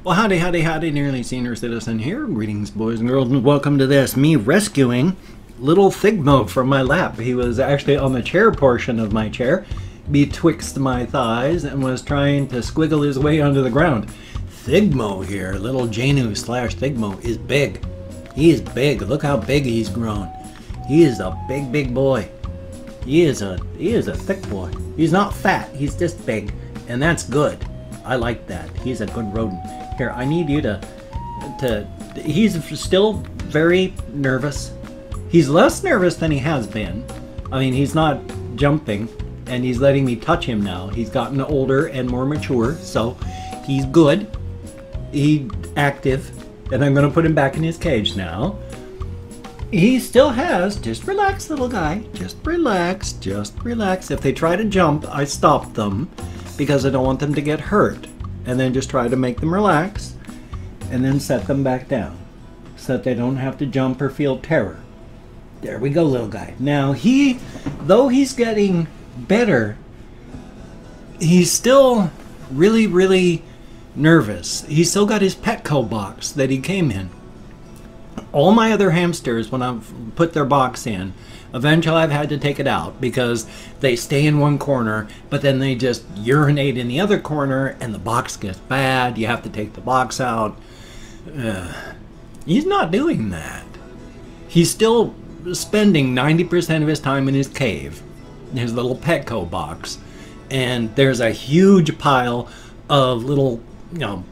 Well, howdy, howdy, howdy, nearly senior citizen here. Greetings, boys and girls, and welcome to this. Me rescuing little Thigmo from my lap. He was actually on the chair portion of my chair, betwixt my thighs, and was trying to squiggle his way onto the ground. Thigmo here, little Janu slash Thigmo, is big. He is big. Look how big he's grown. He is a big, big boy. He is a thick boy. He's not fat. He's just big, and that's good. I like that. He's a good rodent. Here, I need you to he's still very nervous. He's less nervous than he has been. I mean, he's not jumping, and he's letting me touch him now. He's gotten older and more mature, so he's good. He's active, and I'm going to put him back in his cage now. He still has, just relax, little guy. Just relax, just relax. If they try to jump, I stop them because I don't want them to get hurt. And then just try to make them relax and then set them back down so that they don't have to jump or feel terror. There we go, little guy. Now though he's getting better, he's still really, really nervous. He's still got his Petco box that he came in. All my other hamsters, when I've put their box in, eventually I've had to take it out because they stay in one corner, but then they just urinate in the other corner and the box gets bad. You have to take the box out. He's not doing that. He's still spending 90% of his time in his cave, his little Petco box. And there's a huge pile of little,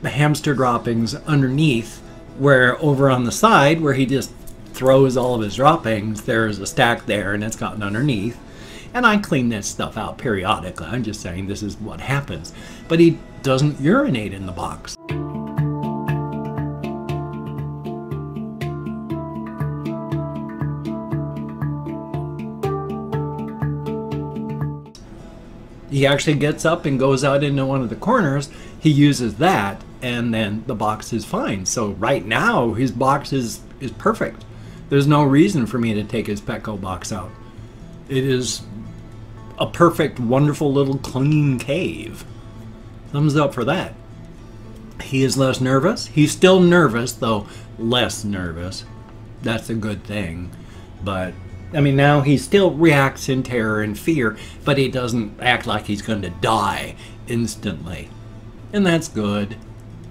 hamster droppings underneath, where over on the side where he just throws all of his droppings, there's a stack there and it's gotten underneath. And I clean that stuff out periodically. I'm just saying this is what happens. But he doesn't urinate in the box. He actually gets up and goes out into one of the corners. He uses that, and then the box is fine. So right now, his box is perfect. There's no reason for me to take his Petco box out. It is a perfect, wonderful little clean cave. Thumbs up for that. He is less nervous. He's still nervous, though less nervous. That's a good thing. But I mean, now he still reacts in terror and fear, but he doesn't act like he's going to die instantly. And that's good.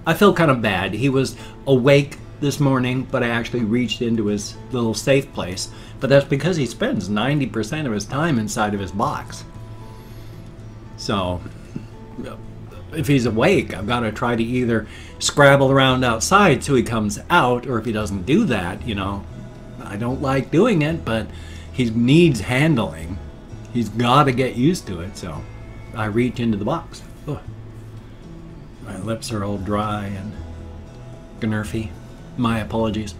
I feel kind of bad. He was awake this morning, but I actually reached into his little safe place. But that's because he spends 90% of his time inside of his box. So if he's awake, I've got to try to either scrabble around outside so he comes out, or if he doesn't do that, I don't like doing it, but he needs handling. He's got to get used to it, so I reach into the box. Ugh. My lips are all dry and gnurfy. My apologies.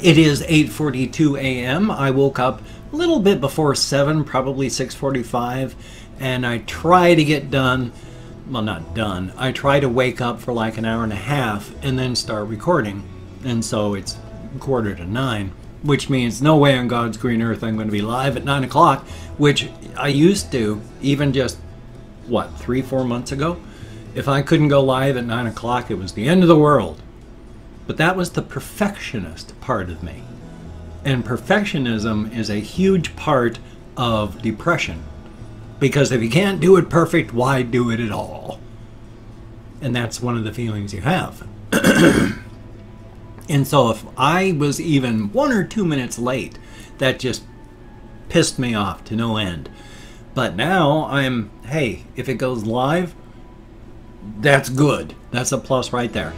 It is 8:42 a.m. I woke up a little bit before 7, probably 6:45, and I try to get done. Well, not done. I try to wake up for like an hour and a half and then start recording. And so it's 8:45, which means no way on God's green earth I'm going to be live at 9 o'clock, which I used to, even just, 3-4 months ago? If I couldn't go live at 9 o'clock, it was the end of the world. But that was the perfectionist part of me. And perfectionism is a huge part of depression. Because if you can't do it perfect, why do it at all? And that's one of the feelings you have. And so if I was even 1 or 2 minutes late, that just pissed me off to no end. But now hey, if it goes live, that's good. That's a plus right there.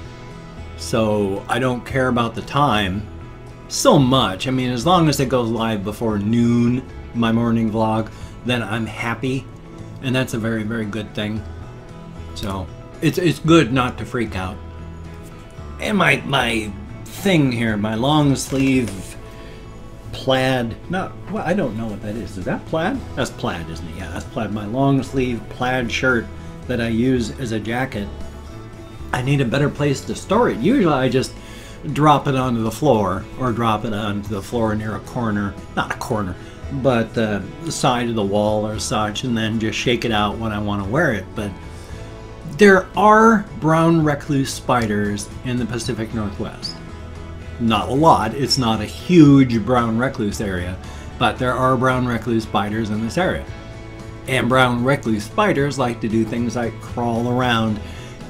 So I don't care about the time so much. I mean, as long as it goes live before noon, my morning vlog, then I'm happy. And that's a very, very good thing. So it's good not to freak out. And my thing here, my long sleeve plaid, I don't know what that is. Is that plaid? That's plaid, isn't it? Yeah, that's plaid. My long sleeve plaid shirt that I use as a jacket. I need a better place to store it. Usually I just drop it onto the floor, or drop it onto the floor near a corner, not a corner, but the side of the wall or such, and then just shake it out when I want to wear it. But There are brown recluse spiders in the Pacific Northwest. Not a lot, it's not a huge brown recluse area, but there are brown recluse spiders in this area. And brown recluse spiders like to do things like crawl around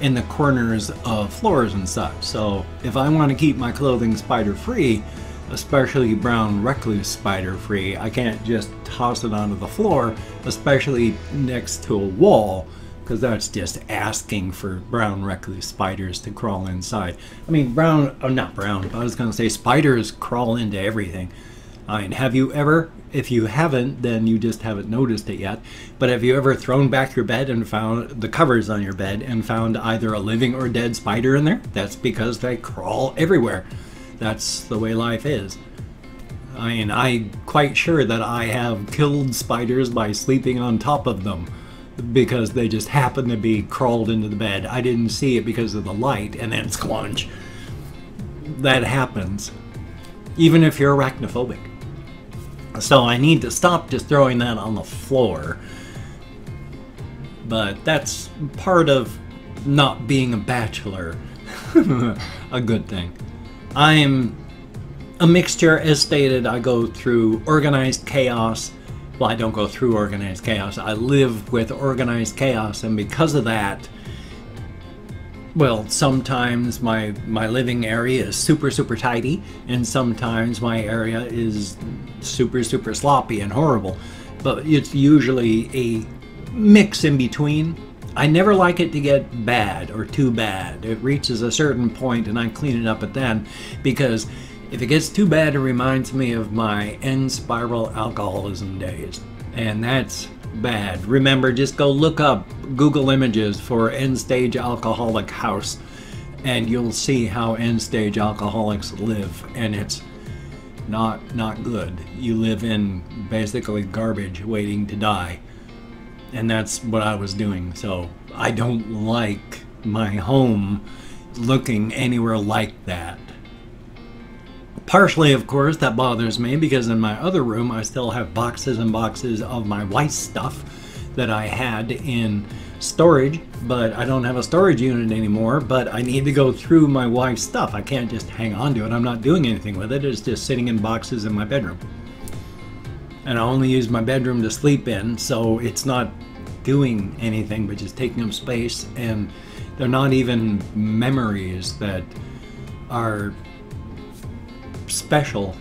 in the corners of floors and such. So if I want to keep my clothing spider free, especially brown recluse spider free, I can't just toss it onto the floor, especially next to a wall, because that's just asking for brown recluse spiders to crawl inside. I mean, not brown, I was going to say spiders crawl into everything. I mean, have you ever, if you haven't, then you just haven't noticed it yet, but have you ever thrown back your bed and found the covers on your bed and found either a living or dead spider in there? That's because they crawl everywhere. That's the way life is. I mean, I'm quite sure that I have killed spiders by sleeping on top of them because they just happened to be crawled into the bed. I didn't see it because of the light, and then squanch. That happens, even if you're arachnophobic. So I need to stop just throwing that on the floor. But that's part of not being a bachelor. A good thing. I'm a mixture, as stated. I go through organized chaos. Well, I don't go through organized chaos. I live with organized chaos, and because of that, well, sometimes my living area is super tidy, and sometimes my area is super sloppy and horrible. But it's usually a mix in between. I never like it to get bad or too bad. It reaches a certain point and I clean it up at then, because if it gets too bad, it reminds me of my end spiral alcoholism days, and that's bad. Remember, just go look up Google images for end stage alcoholic house and you'll see how end stage alcoholics live, and it's not good. You live in basically garbage waiting to die, and that's what I was doing. So I don't like my home looking anywhere like that. Partially, of course, that bothers me because in my other room I still have boxes and boxes of my wife's stuff that I had in storage, but I don't have a storage unit anymore. But I need to go through my wife's stuff. I can't just hang on to it. I'm not doing anything with it. It's just sitting in boxes in my bedroom. And I only use my bedroom to sleep in, so it's not doing anything but just taking up space, and they're not even memories that are special.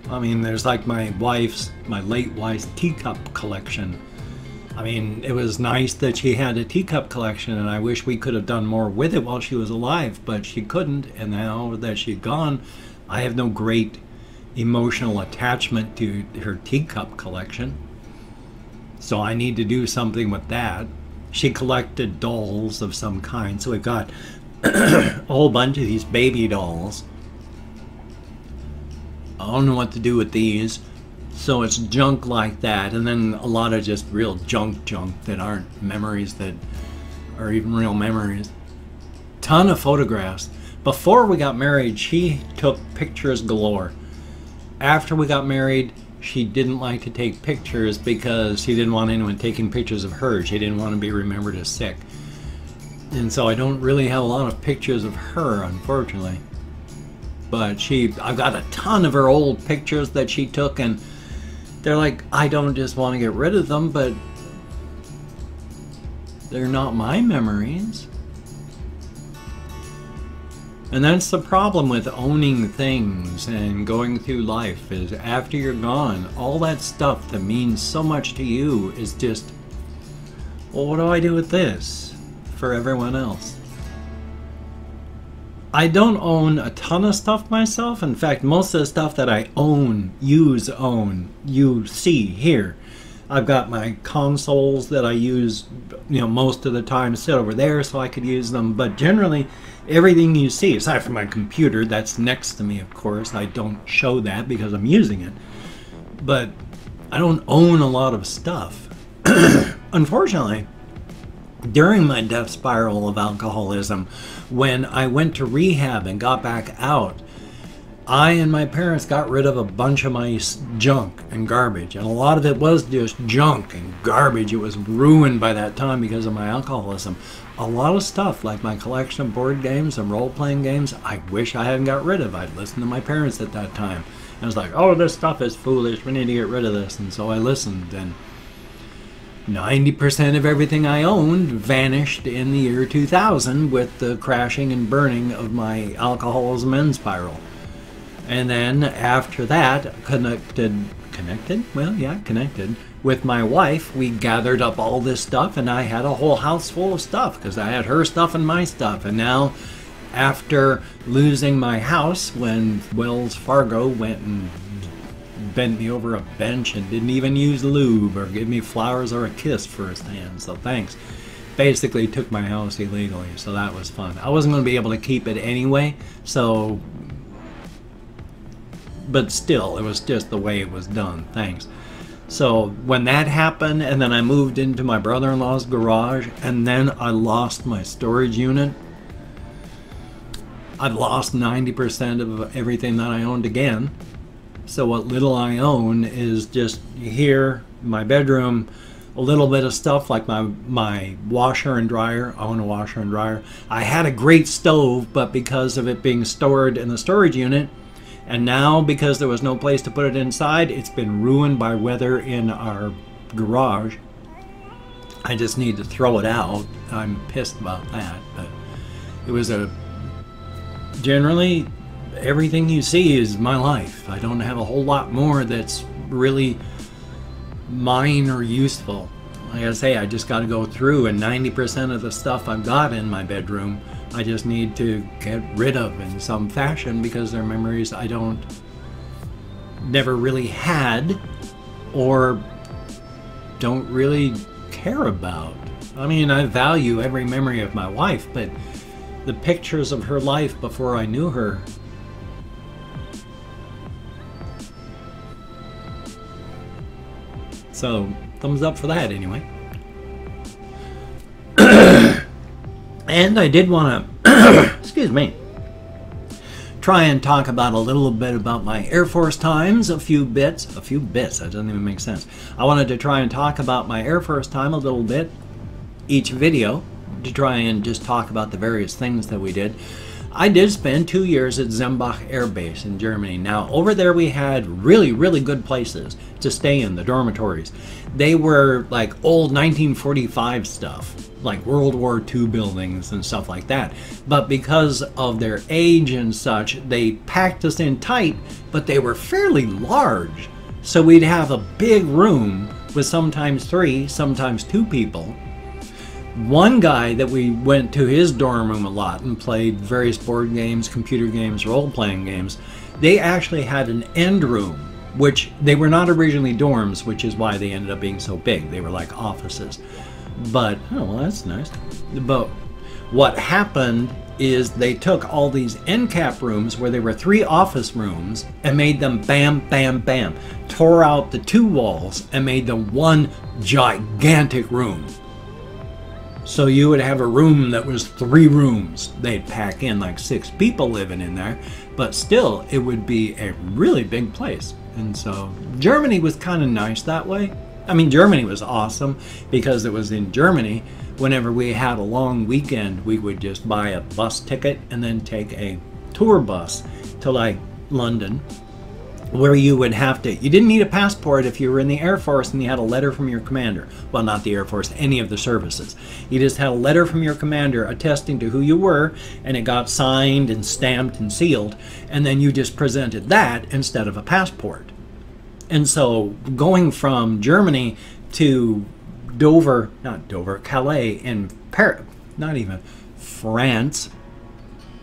I mean, there's like my late wife's teacup collection. I mean, it was nice that she had a teacup collection, and I wish we could have done more with it while she was alive, but she couldn't, and now that she's gone, I have no great emotional attachment to her teacup collection. So I need to do something with that. She collected dolls of some kind, so we've got a whole bunch of these baby dolls. I don't know what to do with these, so it's junk like that, and then a lot of just real junk that aren't memories that are even real memories. Ton of photographs. Before we got married, she took pictures galore. After we got married, she didn't like to take pictures because she didn't want anyone taking pictures of her. She didn't want to be remembered as sick. And so I don't really have a lot of pictures of her, unfortunately. But I've got a ton of her old pictures that she took, and they're like, I don't just want to get rid of them, but they're not my memories. And that's the problem with owning things and going through life, is after you're gone, all that stuff that means so much to you is just, well, what do I do with this for everyone else? I don't own a ton of stuff myself. In fact, most of the stuff that I own, you see here. I've got my consoles that I use, most of the time, sit over there so I could use them. But generally, everything you see, aside from my computer, that's next to me, of course. I don't show that because I'm using it. But I don't own a lot of stuff. Unfortunately, during my death spiral of alcoholism, when I went to rehab and got back out, I and my parents got rid of a bunch of my junk and garbage, and a lot of it was just junk and garbage. It was ruined by that time because of my alcoholism. A lot of stuff, like my collection of board games and role-playing games, I wish I hadn't got rid of. I'd listened to my parents at that time. I was like, oh, this stuff is foolish, we need to get rid of this. And so I listened, and 90% of everything I owned vanished in the year 2000 with the crashing and burning of my alcoholism end spiral. And then after that, connected with my wife, we gathered up all this stuff, and I had a whole house full of stuff because I had her stuff and my stuff. And now, after losing my house when Wells Fargo went and bent me over a bench and didn't even use lube or give me flowers or a kiss firsthand, so thanks, basically took my house illegally, so that was fun. I wasn't going to be able to keep it anyway, so, but still, it was just the way it was done, thanks. So when that happened, and then I moved into my brother-in-law's garage, and then I lost my storage unit, I've lost 90% of everything that I owned again. So what little I own is just here, my bedroom, a little bit of stuff like my washer and dryer. I own a washer and dryer. I had a great stove, but because of it being stored in the storage unit, and now because there was no place to put it inside, it's been ruined by weather in our garage. I just need to throw it out. I'm pissed about that, but it was generally, everything you see is my life. I don't have a whole lot more that's really mine or useful. Like I say, I just got to go through, and 90% of the stuff I've got in my bedroom, I just need to get rid of in some fashion because they're memories I never really had or don't really care about. I mean, I value every memory of my wife, but the pictures of her life before I knew her, so thumbs up for that anyway. And I did want to, excuse me, try and talk about a little bit about my Air Force times, a few bits, that doesn't even make sense. I wanted to try and talk about my Air Force time a little bit, each video, to try and just talk about the various things that we did. I did spend 2 years at Zembach Air Base in Germany. Now, over there we had really, really good places to stay in, the dormitories. They were like old 1945 stuff, like World War II buildings and stuff like that. But because of their age and such, they packed us in tight, but they were fairly large. So we'd have a big room with sometimes 3, sometimes 2 people. One guy that we went to his dorm room a lot and played various board games, computer games, role-playing games, they actually had an end room, which they were not originally dorms, which is why they ended up being so big. They were like offices. But, oh, well, that's nice. But what happened is they took all these end cap rooms where there were 3 office rooms and made them bam, bam, bam. Tore out the 2 walls and made them one gigantic room. So you would have a room that was 3 rooms. They'd pack in like 6 people living in there, but still it would be a really big place. And so Germany was kind of nice that way. I mean, Germany was awesome because it was in Germany. Whenever we had a long weekend, we would just buy a bus ticket and then take a tour bus to like London, where you would have to, you didn't need a passport if you were in the Air Force and you had a letter from your commander. Well, not the Air Force, any of the services. You just had a letter from your commander attesting to who you were, and it got signed and stamped and sealed, and then you just presented that instead of a passport. And so going from Germany to Calais in Paris, not even France,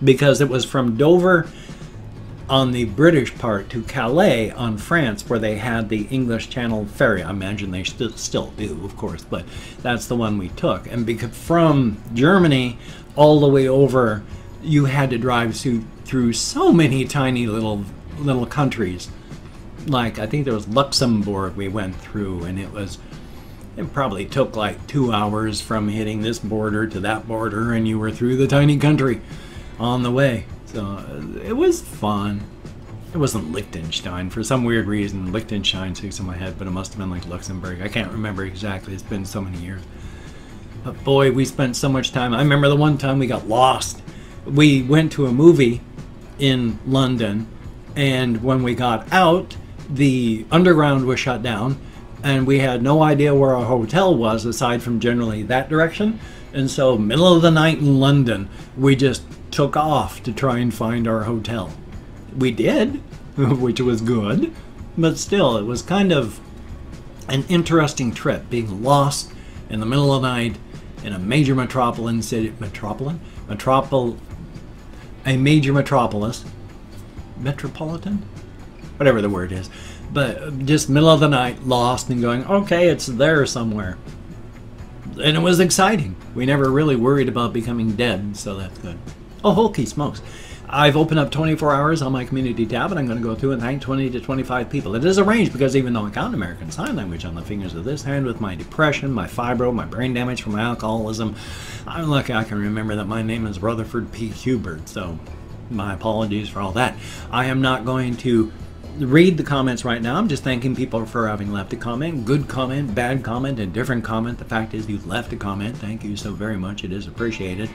because it was from Dover on the British part to Calais on France, where they had the English Channel ferry. I imagine they still do, of course, but that's the one we took. And because from Germany all the way over, you had to drive through so many tiny little countries. Like, I think there was Luxembourg we went through, and it probably took like 2 hours from hitting this border to that border, and you were through the tiny country on the way. So it was fun. It wasn't Liechtenstein. For some weird reason, Liechtenstein sticks in my head, but it must have been like Luxembourg. I can't remember exactly. It's been so many years. But boy, we spent so much time. I remember the one time we got lost. We went to a movie in London, and when we got out, the underground was shut down, and we had no idea where our hotel was aside from generally that direction. And so, middle of the night in London, we just took off to try and find our hotel. We did, which was good, but still, it was kind of an interesting trip, being lost in the middle of the night in a major metropolitan city, a major metropolis, metropolitan, whatever the word is, but just middle of the night, lost and going, okay, it's there somewhere. And it was exciting. We never really worried about becoming dead, so that's good. Oh, holy smokes. I've opened up 24 hours on my community tab, and I'm going to go through and thank 20 to 25 people. It is arranged because even though I count American Sign Language on the fingers of this hand with my depression, my fibro, my brain damage from my alcoholism, I'm lucky I can remember that my name is Rutherford P. Hubert, so my apologies for all that. I am not going to read the comments right now. I'm just thanking people for having left a comment. Good comment, bad comment, and different comment. The fact is you left a comment. Thank you so very much. It is appreciated.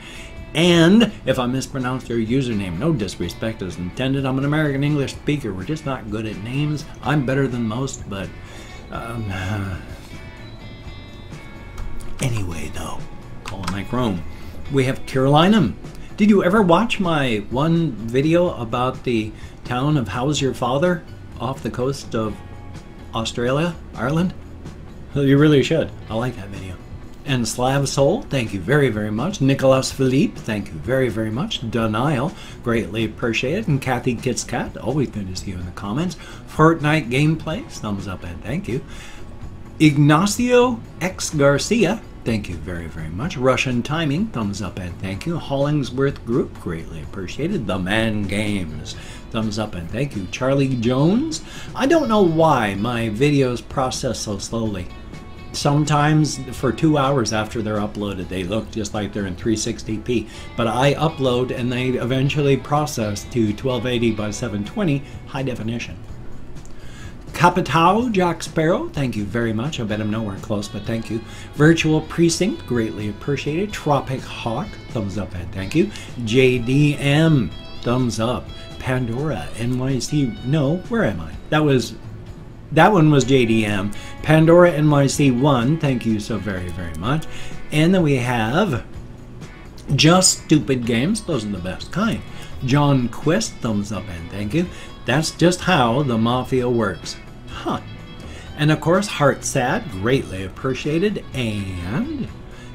And if I mispronounced your username, no disrespect is intended. I'm an American English speaker. We're just not good at names. I'm better than most, but anyway, though, calling Mike Rome. We have Carolina. Did you ever watch my one video about the town of How's Your Father off the coast of Australia, Ireland? You really should. I like that video. And Slav Soul, thank you very, very much. Nicholas Philippe, thank you very, very much. Denial, greatly appreciated. And Kathy Kits Cat, always good to see you in the comments. Fortnite Gameplays, thumbs up and thank you. Ignacio X Garcia, thank you very, very much. Russian Timing, thumbs up and thank you. Hollingsworth Group, greatly appreciated. The Man Games, thumbs up and thank you. Charlie Jones, I don't know why my videos process so slowly. Sometimes for 2 hours after they're uploaded, they look just like they're in 360p. But I upload and they eventually process to 1280 by 720 high definition. Capitao Jack Sparrow, thank you very much. I bet I'm nowhere close, but thank you. Virtual Precinct, greatly appreciated. Tropic Hawk, thumbs up and thank you. JDM, thumbs up. Pandora NYC, no, where am I? That one was JDM. Pandora NYC 1, thank you so very, very much. And then we have Just Stupid Games, those are the best kind. John Quist, thumbs up and thank you. That's just how the mafia works. Huh. And of course, Heart Sad, greatly appreciated. And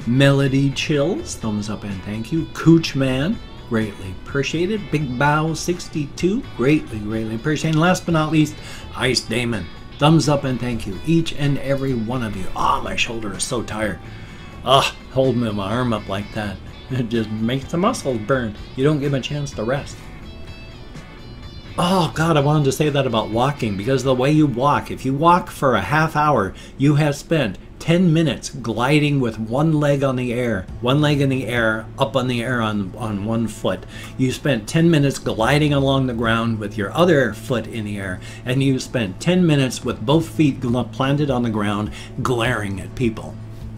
Melody Chills, thumbs up and thank you. Cooch Man, greatly appreciated. Big Bow 62, greatly appreciated. And last but not least, Ice Damon. Thumbs up and thank you, each and every one of you. Ah, my shoulder is so tired. Holding my arm up like that, it just makes the muscles burn. You don't give them a chance to rest. Oh God, I wanted to say that about walking, because the way you walk, if you walk for a half hour, you have spent 10 minutes gliding with one leg on the air, one leg in the air, up on the air on one foot. You spent 10 minutes gliding along the ground with your other foot in the air, and you spent 10 minutes with both feet planted on the ground, glaring at people.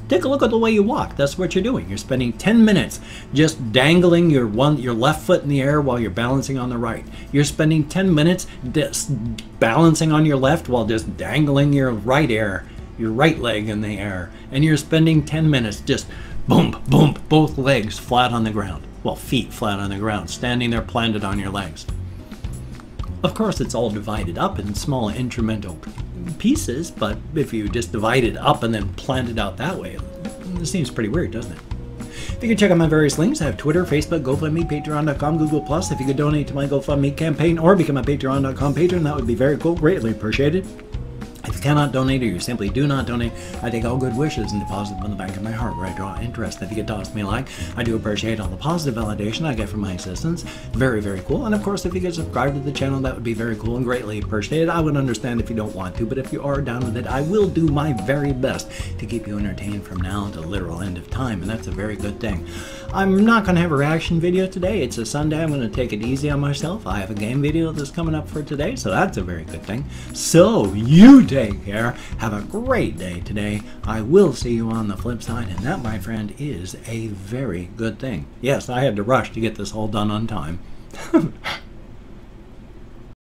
Take a look at the way you walk. That's what you're doing. You're spending 10 minutes just dangling your left foot in the air while you're balancing on the right. You're spending 10 minutes just balancing on your left while just dangling your right leg in the air, and you're spending 10 minutes just boom, boom, both legs flat on the ground. Well, feet flat on the ground, standing there planted on your legs. Of course, it's all divided up in small incremental pieces, but if you just divide it up and then plant it out that way, it seems pretty weird, doesn't it? If you could check out my various links, I have Twitter, Facebook, GoFundMe, Patreon.com, Google+. If you could donate to my GoFundMe campaign or become a Patreon.com patron, that would be very cool, greatly appreciated. If you cannot donate or you simply do not donate, I take all good wishes and deposit them in the bank of my heart where I draw interest. If you could toss me a like, I do appreciate all the positive validation I get from my existence. Very, very cool. And of course, if you could subscribe to the channel, that would be very cool and greatly appreciated. I would understand if you don't want to, but if you are down with it, I will do my very best to keep you entertained from now until the literal end of time, and that's a very good thing. I'm not going to have a reaction video today. It's a Sunday. I'm going to take it easy on myself. I have a game video that's coming up for today, so that's a very good thing. So you take care. Have a great day today. I will see you on the flip side, and that, my friend, is a very good thing. Yes, I had to rush to get this all done on time.